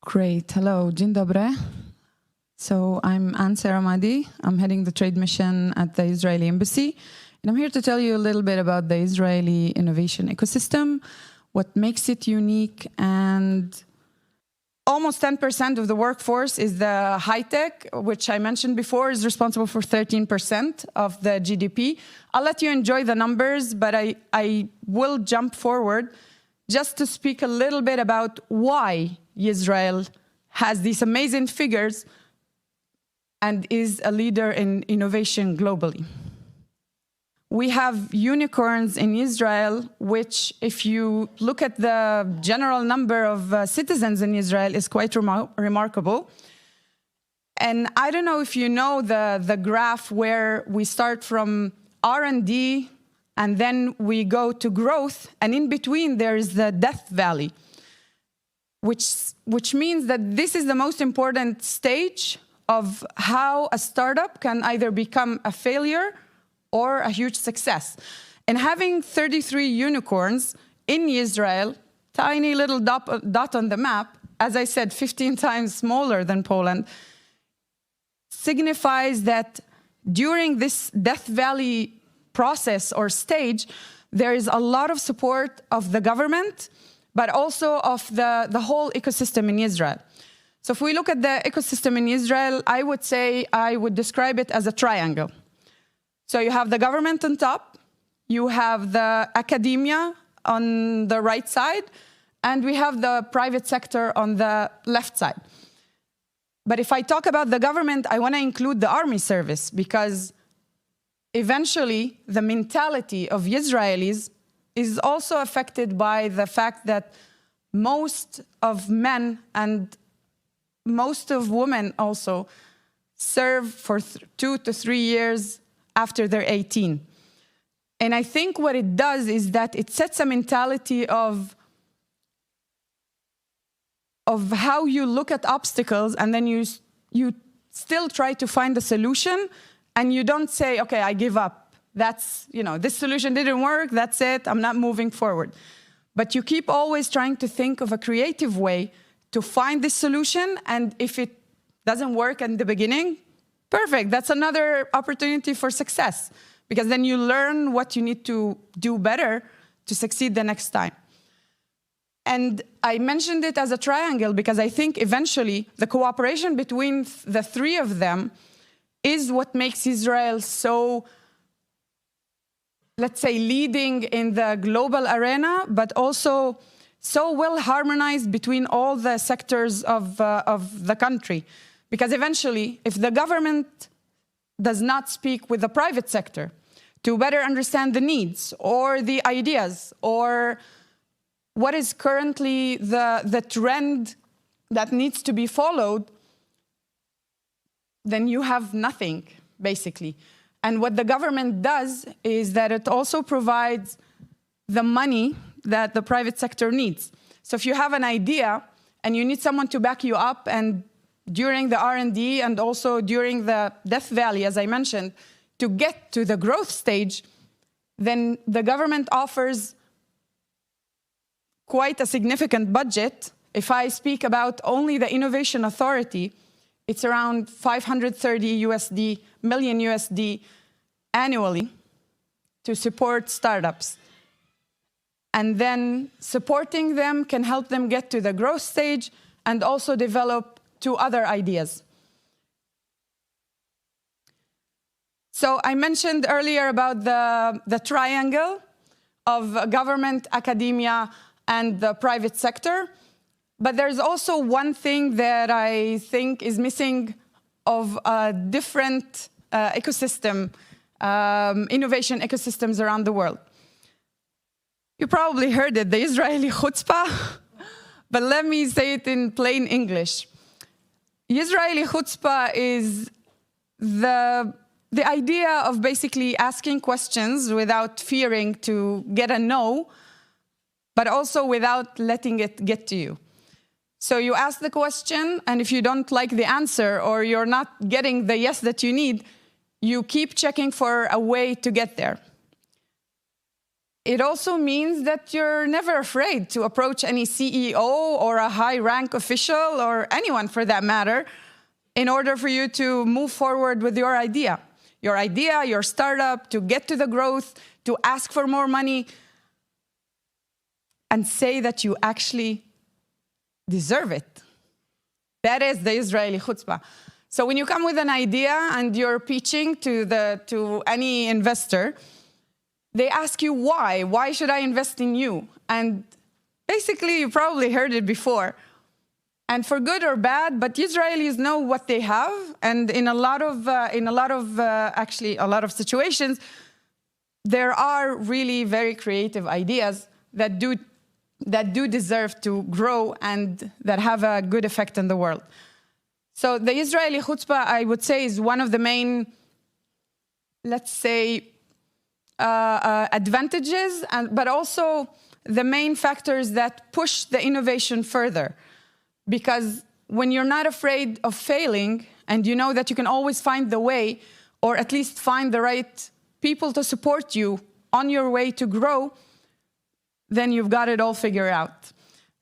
Great. Hello. Dzień dobry. So I'm Sarah-Ann Madi. I'm heading the trade mission at the Israeli embassy. And I'm here to tell you a little bit about the Israeli innovation ecosystem, what makes it unique, and almost 10% of the workforce is the high-tech, which I mentioned before is responsible for 13% of the GDP. I'll let you enjoy the numbers, but I will jump forward just to speak a little bit about why Israel has these amazing figures and is a leader in innovation globally. We have unicorns in Israel, which, if you look at the general number of citizens in Israel, is quite remarkable. And I don't know if you know the graph where we start from R&D and then we go to growth, and in between there is the death valley, which means that this is the most important stage of how a startup can either become a failure or a huge success. And having 33 unicorns in Israel, tiny little dot on the map, as I said, 15 times smaller than Poland, signifies that during this Death Valley process or stage, there is a lot of support of the government, but also of the whole ecosystem in Israel. So if we look at the ecosystem in Israel, I would describe it as a triangle. So you have the government on top, you have the academia on the right side, and we have the private sector on the left side. But if I talk about the government, I want to include the army service, because eventually the mentality of Israelis is also affected by the fact that most of men and most of women also serve for 2 to 3 years after they're 18. And I think what it does is that it sets a mentality of how you look at obstacles, and then you still try to find a solution, and you don't say, okay, I give up. That's, this solution didn't work, that's it, I'm not moving forward. But you keep always trying to think of a creative way to find this solution, and if it doesn't work in the beginning, perfect, that's another opportunity for success, because then you learn what you need to do better to succeed the next time. And I mentioned it as a triangle because I think eventually the cooperation between the three of them is what makes Israel so, let's say, leading in the global arena, but also so well harmonized between all the sectors of the country. Because eventually, if the government does not speak with the private sector to better understand the needs or the ideas or what is currently the trend that needs to be followed, then you have nothing, basically. And what the government does is that it also provides the money that the private sector needs. So if you have an idea and you need someone to back you up, and during the R&D and also during the Death Valley, as I mentioned, to get to the growth stage, then the government offers quite a significant budget. If I speak about only the Innovation Authority, it's around 530 million USD annually to support startups. And then supporting them can help them get to the growth stage and also develop 2 other ideas. So I mentioned earlier about the triangle of government, academia, and the private sector. But there's also one thing that I think is missing of a different ecosystem, innovation ecosystems around the world. You probably heard it, the Israeli chutzpah, but let me say it in plain English. Israeli chutzpah is the idea of basically asking questions without fearing to get a no, but also without letting it get to you. So you ask the question, and if you don't like the answer or you're not getting the yes that you need, you keep checking for a way to get there. it also means that you're never afraid to approach any CEO or a high-rank official or anyone for that matter in order for you to move forward with your idea, your startup, to get to the growth, to ask for more money, and say that you actually deserve it. That is the Israeli chutzpah. So when you come with an idea and you're pitching to any investor, they ask you why. Why should I invest in you? And basically, you probably heard it before. And for good or bad, but Israelis know what they have, and in a lot of situations, there are really very creative ideas that do deserve to grow and that have a good effect in the world. So the Israeli chutzpah, I would say, is one of the main, let's say, advantages, but also the main factors that push the innovation further. Because when you're not afraid of failing, and you know that you can always find the way, or at least find the right people to support you on your way to grow, then you've got it all figured out.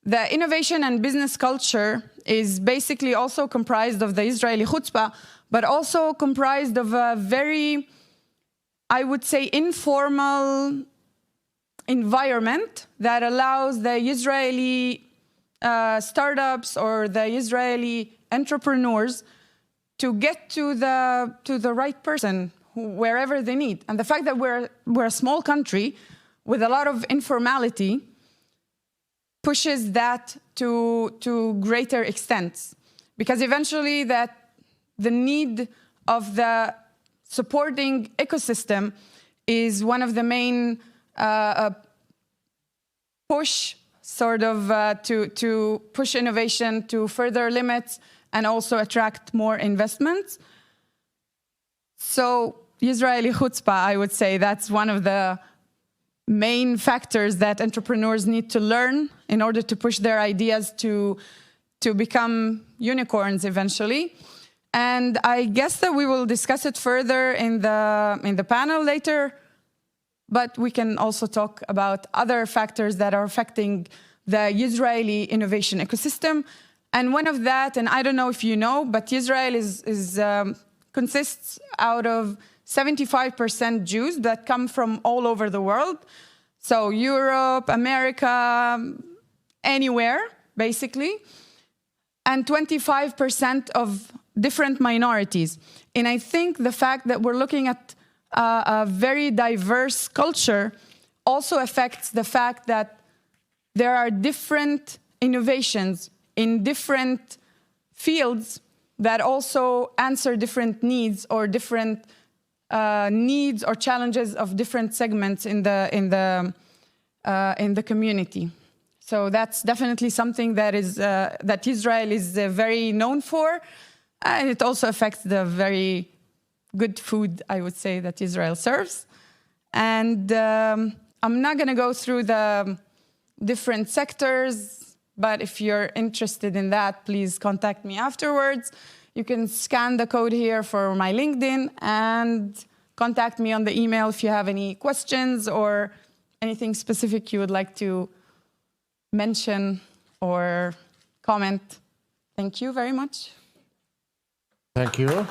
The innovation and business culture is basically also comprised of the Israeli chutzpah, but also comprised of a very, I would say, informal environment that allows the Israeli startups or the Israeli entrepreneurs to get to the right person wherever they need. And the fact that we're a small country with a lot of informality pushes that to greater extents, because eventually the need of the supporting ecosystem is one of the main push sort of to push innovation to further limits and also attract more investments. So Israeli chutzpah, I would say, that's one of the main factors that entrepreneurs need to learn in order to push their ideas to become unicorns eventually. And I guess that we will discuss it further in the panel later, but we can also talk about other factors that are affecting the Israeli innovation ecosystem. And one of that, and I don't know if you know, but Israel consists out of 75% Jews that come from all over the world. So Europe, America, anywhere, basically. And 25% of different minorities. And I think the fact that we're looking at a very diverse culture also affects the fact that there are different innovations in different fields that also answer different needs or different needs or challenges of different segments in the community. So that's definitely something that that Israel is very known for, and it also affects the very good food, I would say, that Israel serves. And I'm not going to go through the different sectors, but if you're interested in that, please contact me afterwards. You can scan the code here for my LinkedIn and contact me on the email if you have any questions or anything specific you would like to mention or comment. Thank you very much. Thank you.